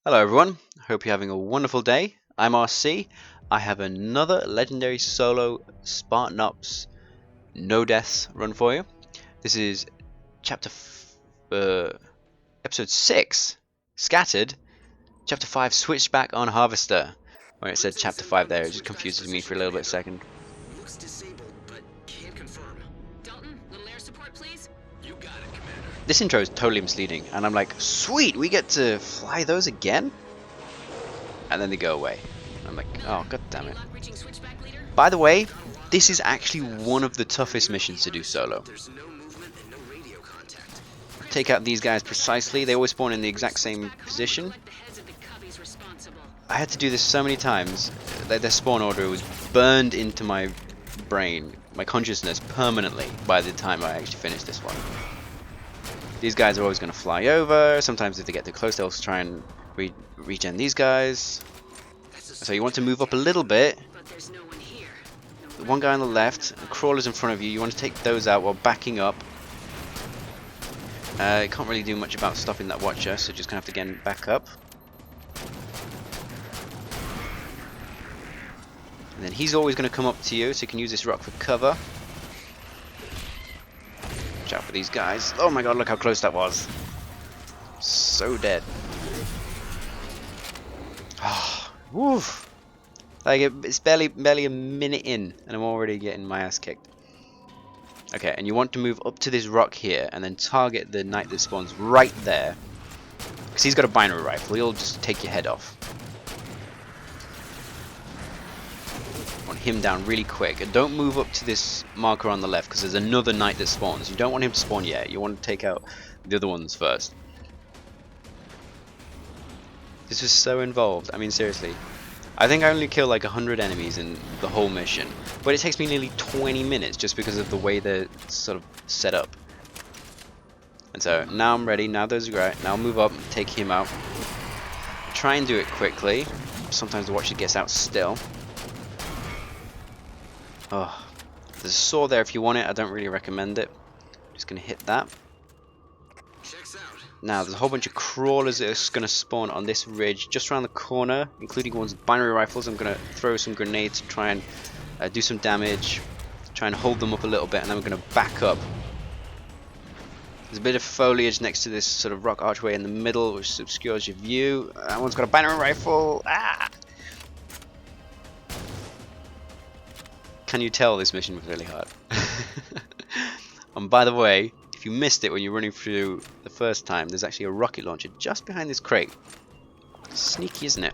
Hello everyone, hope you're having a wonderful day. I'm RC. I have another legendary solo Spartan Ops no deaths run for you. This is episode 6, Scattered, chapter 5, Switchback on Harvester. When it said chapter 5 there, it just confuses me for a little bit second. Looks disabled, but can't confirm. Dalton, little air support, please. You got it, Commander. This intro is totally misleading, and I'm like, sweet, we get to fly those again? And then they go away. I'm like, oh god damn it. By the way, this is actually one of the toughest missions to do solo. There's no movement and no radio contact. Take out these guys precisely. They always spawn in the exact same position. I had to do this so many times that their spawn order was burned into my brain, my consciousness permanently by the time I actually finished this one. These guys are always going to fly over. Sometimes if they get too close, they'll try and regen these guys. So you want to move up a little bit. The one guy on the left, and crawlers in front of you. You want to take those out while backing up. You can't really do much about stopping that watcher, so just gonna have to again back up. And then he's always going to come up to you, so you can use this rock for cover. Watch out for these guys. Oh my god, look how close that was. So dead. Ah, woof. Like it's barely a minute in, and I'm already getting my ass kicked. Okay, and you want to move up to this rock here, and then target the knight that spawns right there. Because he's got a binary rifle, he'll just take your head off. Want him down really quick, and don't move up to this marker on the left, because there's another knight that spawns. You don't want him to spawn yet, you want to take out the other ones first. This was so involved, I mean seriously. I think I only killed like 100 enemies in the whole mission, but it takes me nearly 20 minutes just because of the way they're sort of set up. And so now I'm ready, now those are great, now I'll move up and take him out. Try and do it quickly, sometimes the watcher gets out still. Oh, there's a saw there if you want it, I don't really recommend it. Just gonna hit that. Checks out. Now there's a whole bunch of crawlers that are going to spawn on this ridge just around the corner, including ones with binary rifles. I'm going to throw some grenades to try and do some damage, try and hold them up a little bit, and then we're going to back up. There's a bit of foliage next to this sort of rock archway in the middle which obscures your view. That one's got a binary rifle. Ah! Can you tell this mission was really hard? And by the way, if you missed it when you're running through the first time, there's actually a rocket launcher just behind this crate. Sneaky, isn't it?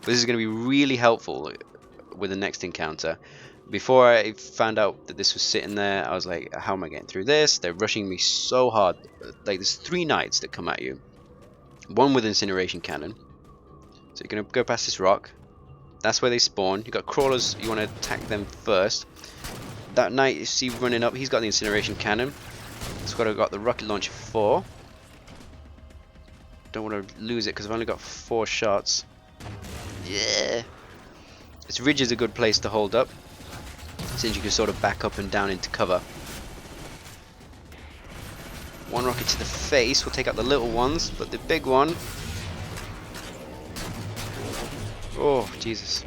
But this is going to be really helpful with the next encounter. Before I found out that this was sitting there, I was like, how am I getting through this? They're rushing me so hard. Like, there's 3 knights that come at you. One with incineration cannon. So you're going to go past this rock. That's where they spawn. You've got crawlers, you want to attack them first. That knight you see running up, he's got the incineration cannon. That's what I've got the rocket launcher for. Don't want to lose it because I've only got 4 shots. Yeah. This ridge is a good place to hold up, since you can sort of back up and down into cover. One rocket to the face will take out the little ones, but the big one... Oh, Jesus.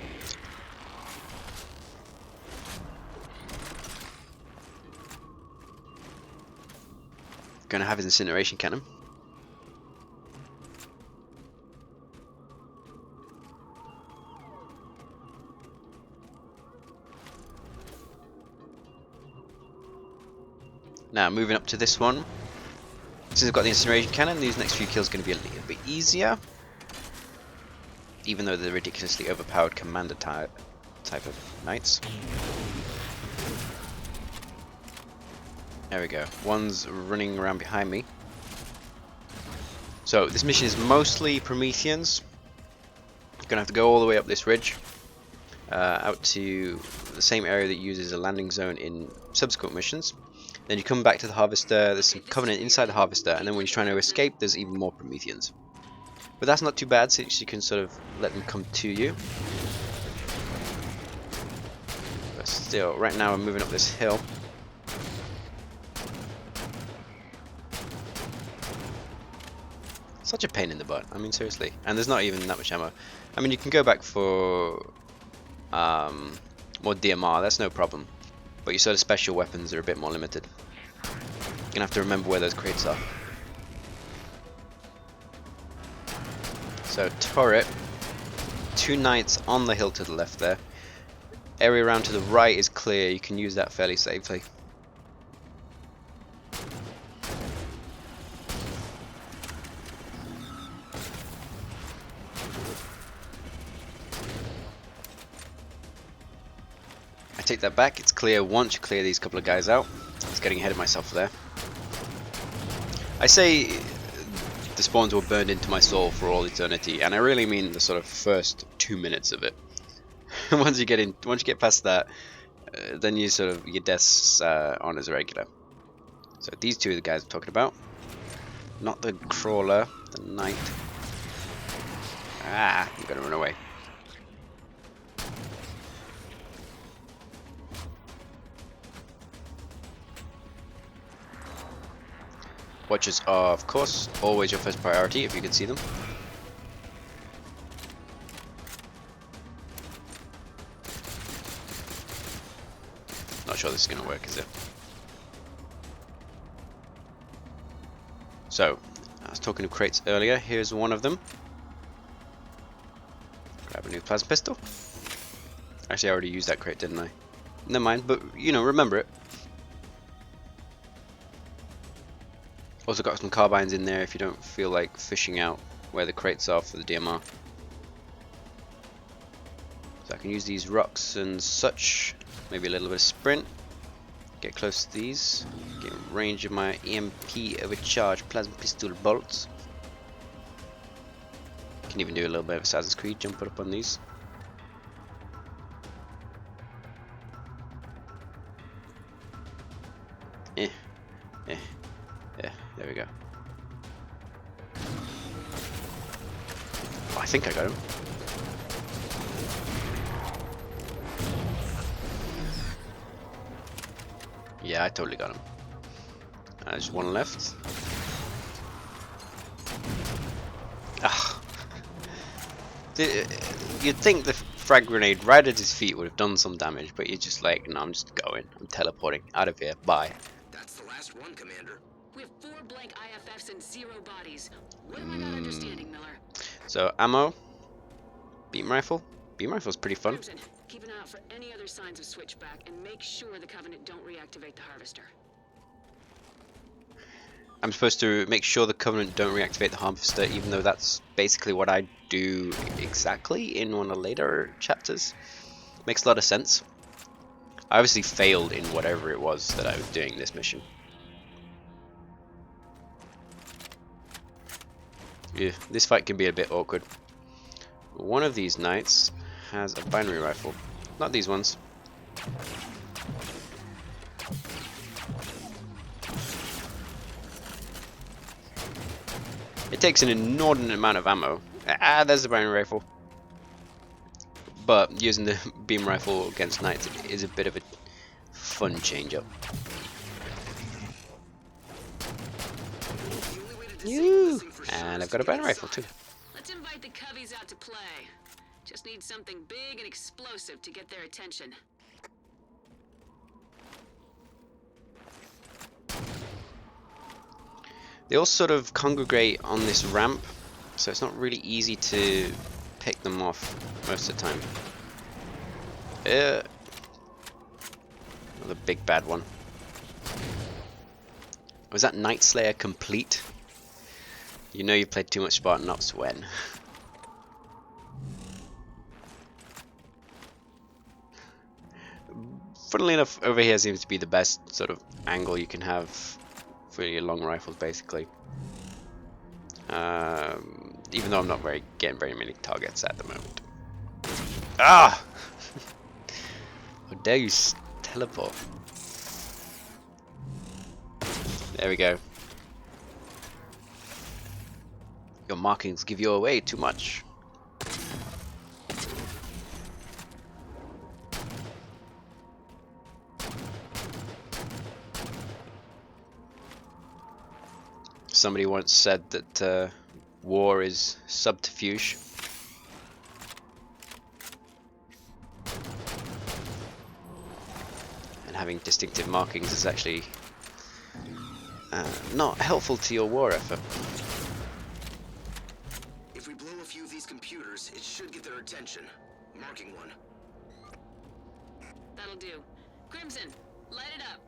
Gonna have his incineration cannon. Now moving up to this one. Since I've got the incineration cannon, these next few kills are going to be a little bit easier. Even though they're ridiculously overpowered commander type of knights. There we go. One's running around behind me. So this mission is mostly Prometheans. Gonna have to go all the way up this ridge, out to the same area that uses a landing zone in subsequent missions. Then you come back to the Harvester. There's some Covenant inside the Harvester, and then when you're trying to escape, there's even more Prometheans. But that's not too bad, since you can sort of let them come to you. But still, right now I'm moving up this hill. It's Such a pain in the butt. I mean, seriously. And there's not even that much ammo. I mean, you can go back for more DMR. That's no problem. But your sort of special weapons are a bit more limited. You're gonna have to remember where those crates are. So turret. 2 knights on the hill to the left there. Area around to the right is clear. You can use that fairly safely. I take that back. It's clear once you clear these couple of guys out. I was getting ahead of myself there. I say the spawns were burned into my soul for all eternity, and I really mean the sort of first 2 minutes of it. once you get past that, then you sort of your deaths on as a regular. So these two are the guys I'm talking about, not the crawler, the knight. Ah, I'm gonna run away. Watchers are, of course, always your first priority if you can see them. Not sure this is going to work, is it? So, I was talking to crates earlier. Here's one of them. Grab a new plasma pistol. Actually, I already used that crate, didn't I? Never mind, but, you know, remember it. Also got some carbines in there if you don't feel like fishing out where the crates are for the DMR. So I can use these rocks and such, maybe a little bit of sprint, get close to these, get in range of my EMP overcharged plasma pistol bolts. Can even do a little bit of Assassin's Creed, jump up on these. There we go. Oh, I think I got him. Yeah, I totally got him. There's one left. Ah. You'd think the frag grenade right at his feet would have done some damage, but you're just like, no, I'm just going. I'm teleporting out of here. Bye. That's the last one, Commander. We have 4 blank IFFs and 0 bodies. What am I not understanding, Miller? So ammo, beam rifle. Beam rifle's pretty fun. Crimson, keep an eye out for any other signs of switchback and make sure the Covenant don't reactivate the harvester. I'm supposed to make sure the Covenant don't reactivate the harvester, even though that's basically what I do exactly in one of the later chapters. Makes a lot of sense. I obviously failed in whatever it was that I was doing this mission. Yeah, this fight can be a bit awkward. One of these knights has a binary rifle. Not these ones. It takes an inordinate amount of ammo. Ah, there's the binary rifle. But using the beam rifle against knights is a bit of a fun change-up. And I've got a binary rifle too. Let's invite the Covies out to play. Just need something big and explosive to get their attention. They all sort of congregate on this ramp, so it's not really easy to pick them off most of the time. Another big bad one. Was that Night Slayer complete? You know you played too much Spartan Ops when. Funnily enough, over here seems to be the best sort of angle you can have for your long rifles, basically. Even though I'm not getting very many targets at the moment. Ah! How dare you teleport? There we go. Your markings give you away too much. Somebody once said that war is subterfuge. And having distinctive markings is actually not helpful to your war effort. If we blow a few of these computers, it should get their attention. Marking one. That'll do. Crimson, light it up.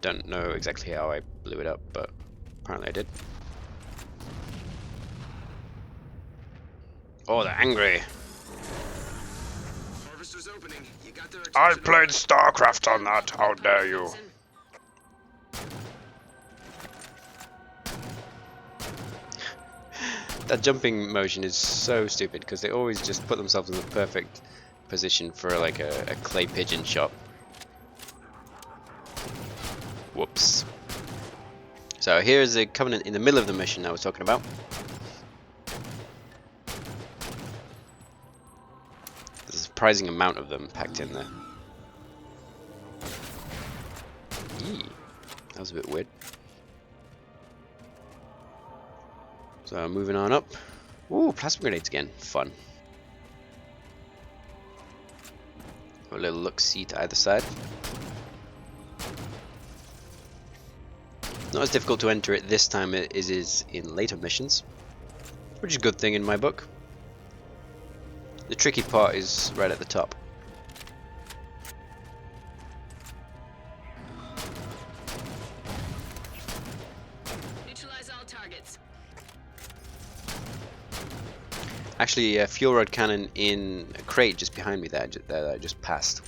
Don't know exactly how I blew it up, but apparently I did. Oh, they're angry. Harvester's opening. You got their I attention. played StarCraft on that, how dare you? Crimson. That jumping motion is so stupid because they always just put themselves in the perfect position for like a clay pigeon shot. Whoops. So here's the Covenant in the middle of the mission I was talking about. There's a surprising amount of them packed in there. Eee, that was a bit weird. So moving on up. Ooh, plasma grenades again. Fun. A little look-see to either side. Not as difficult to enter it this time as it is in later missions, which is a good thing in my book. The tricky part is right at the top. Neutralize all targets. Actually, a fuel rod cannon in a crate just behind me there that I just passed.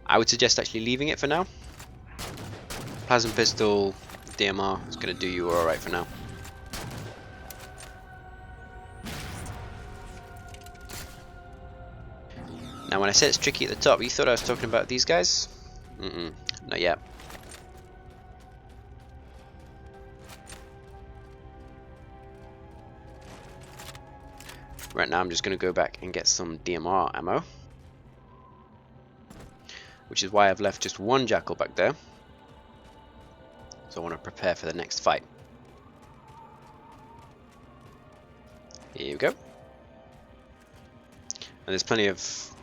I would suggest actually leaving it for now. Plasma pistol, DMR is going to do you alright for now. Now when I said it's tricky at the top, you thought I was talking about these guys? Not yet. Right now I'm just going to go back and get some DMR ammo. Which is why I've left just one jackal back there. So I want to prepare for the next fight. Here you go. And there's plenty of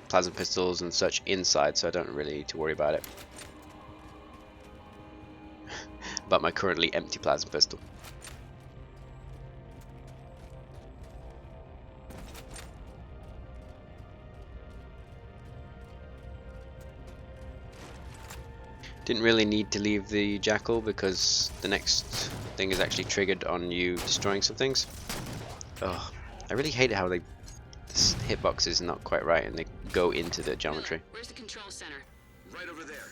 plasma pistols and such inside, so I don't really need to worry about it. About my currently empty plasma pistol. Didn't really need to leave the jackal because the next thing is actually triggered on you destroying some things. Oh, I really hate how this hitbox is not quite right and they go into the geometry. Miller, where's the control center? Right over there.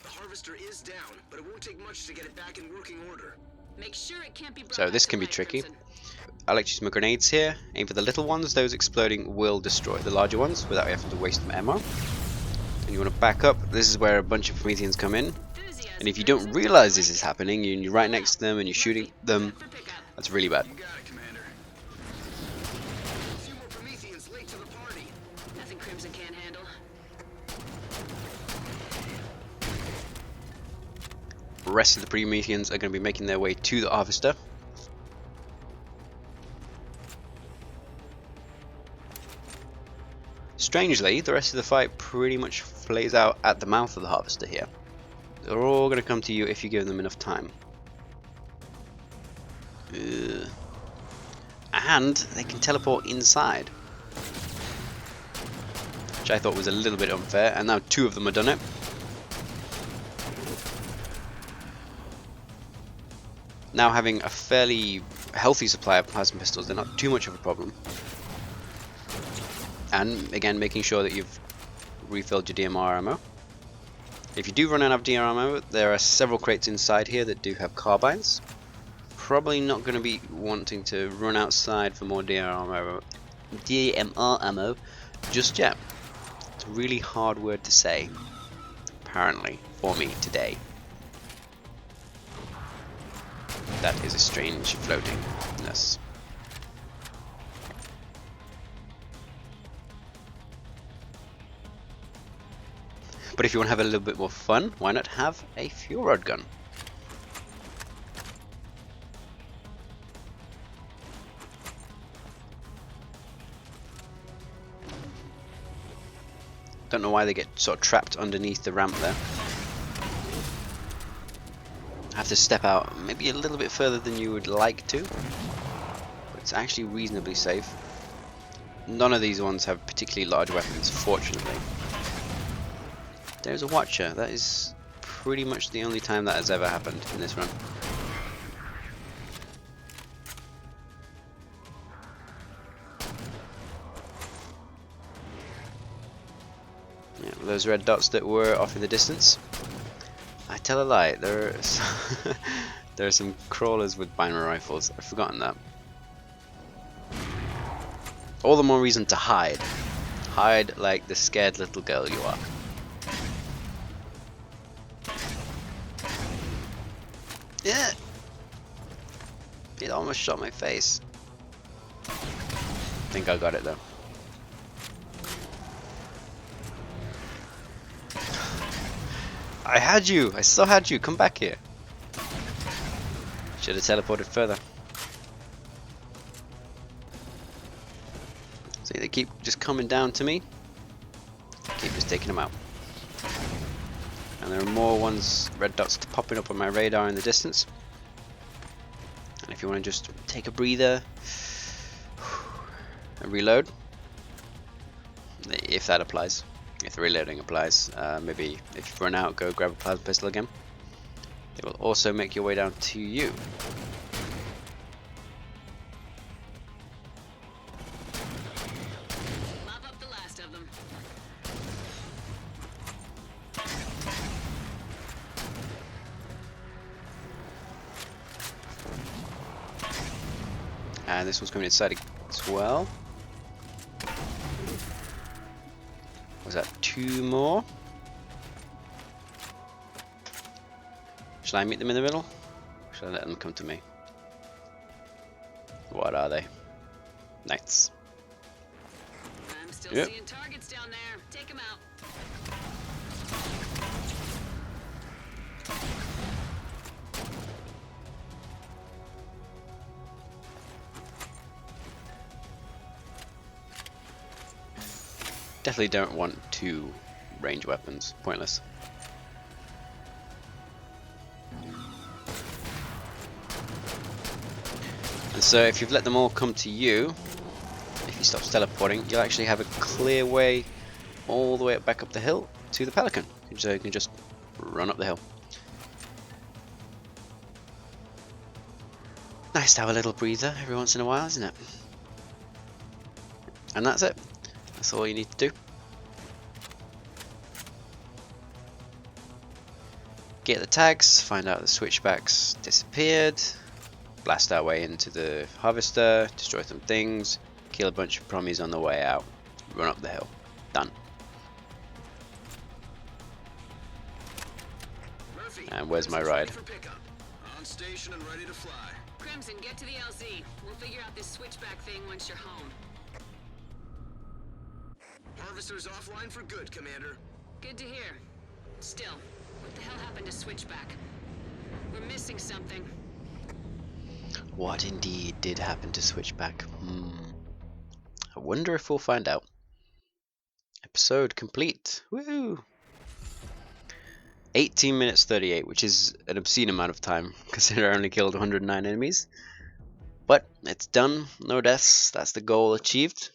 The harvester is down, but it won't take much to get it back in working order. Make sure it can't be brought So back this to can be life, tricky. Crimson. I like to use my grenades here. Aim for the little ones. Those exploding will destroy the larger ones without having to waste my ammo. And you want to back up. This is where a bunch of Prometheans come in. Enthusiasm, And if you don't Crimson. realize this is happening, you're right next to them and you're shooting them, For pickup. that's really bad. You got it, Commander. A few more Prometheans late to the party. Nothing Crimson can't handle. The rest of the Prometheans are going to be making their way to the harvester. Strangely, the rest of the fight pretty much plays out at the mouth of the harvester here. They're all going to come to you if you give them enough time. Ugh. And they can teleport inside, which I thought was a little bit unfair, and now two of them have done it. Now having a fairly healthy supply of plasma pistols, they're not too much of a problem. And again, making sure that you've refilled your DMR ammo. If you do run out of DMR ammo, there are several crates inside here that do have carbines. Probably not going to be wanting to run outside for more DMR ammo just yet. It's a really hard word to say, apparently, for me today. That is a strange floatingness. But if you want to have a little bit more fun, why not have a fuel rod gun? Don't know why they get sort of trapped underneath the ramp there. I have to step out maybe a little bit further than you would like to, but it's actually reasonably safe. None of these ones have particularly large weapons, fortunately. There's a watcher. That is pretty much the only time that has ever happened in this run. Yeah, those red dots that were off in the distance. I tell a lie. There are some crawlers with binary rifles. I've forgotten that. All the more reason to hide. Hide like the scared little girl you are. Yeah. It almost shot my face. I think I got it though. I had you! I still had you! Come back here! Should have teleported further. See, they keep just coming down to me. Keep just taking them out. And there are more ones, red dots popping up on my radar in the distance. And if you want to just take a breather and reload, if that applies. If the reloading applies, maybe if you run out, go grab a plasma pistol again. It will also make your way down to you. Mop up the last of them. And this one's coming inside as well. Was that 2 more? Shall I meet them in the middle? Or shall I let them come to me? What are they? Knights. I'm still Yep. seeing targets down there. Take them out. Definitely don't want 2 range weapons. Pointless. And so if you've let them all come to you, if he stops teleporting, you'll actually have a clear way all the way back up the hill to the Pelican. So you can just run up the hill. Nice to have a little breather every once in a while, isn't it? And that's it. That's all you need to do. Get the tags, find out the switchbacks disappeared, blast our way into the harvester, destroy some things, kill a bunch of promies on the way out, run up the hill. Done. Murphy, And where's my Crimson's ride? ready for pickup. On station and ready to fly. Crimson, get to the LZ. We'll figure out this switchback thing once you're home. Harvester's offline for good, Commander. Good to hear. Still, what the hell happened to Switchback? We're missing something. What indeed did happen to Switchback? I wonder if we'll find out. Episode complete. Woo! 18 minutes 38, which is an obscene amount of time, considering I only killed 109 enemies. But it's done. No deaths. That's the goal achieved.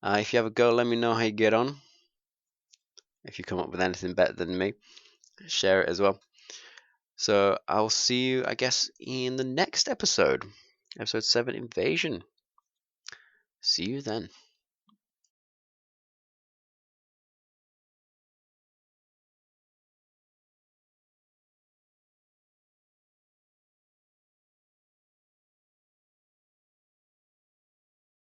If you have a go, let me know how you get on. If you come up with anything better than me, share it as well. So I'll see you, I guess, in the next episode. Episode 7, Invasion. See you then.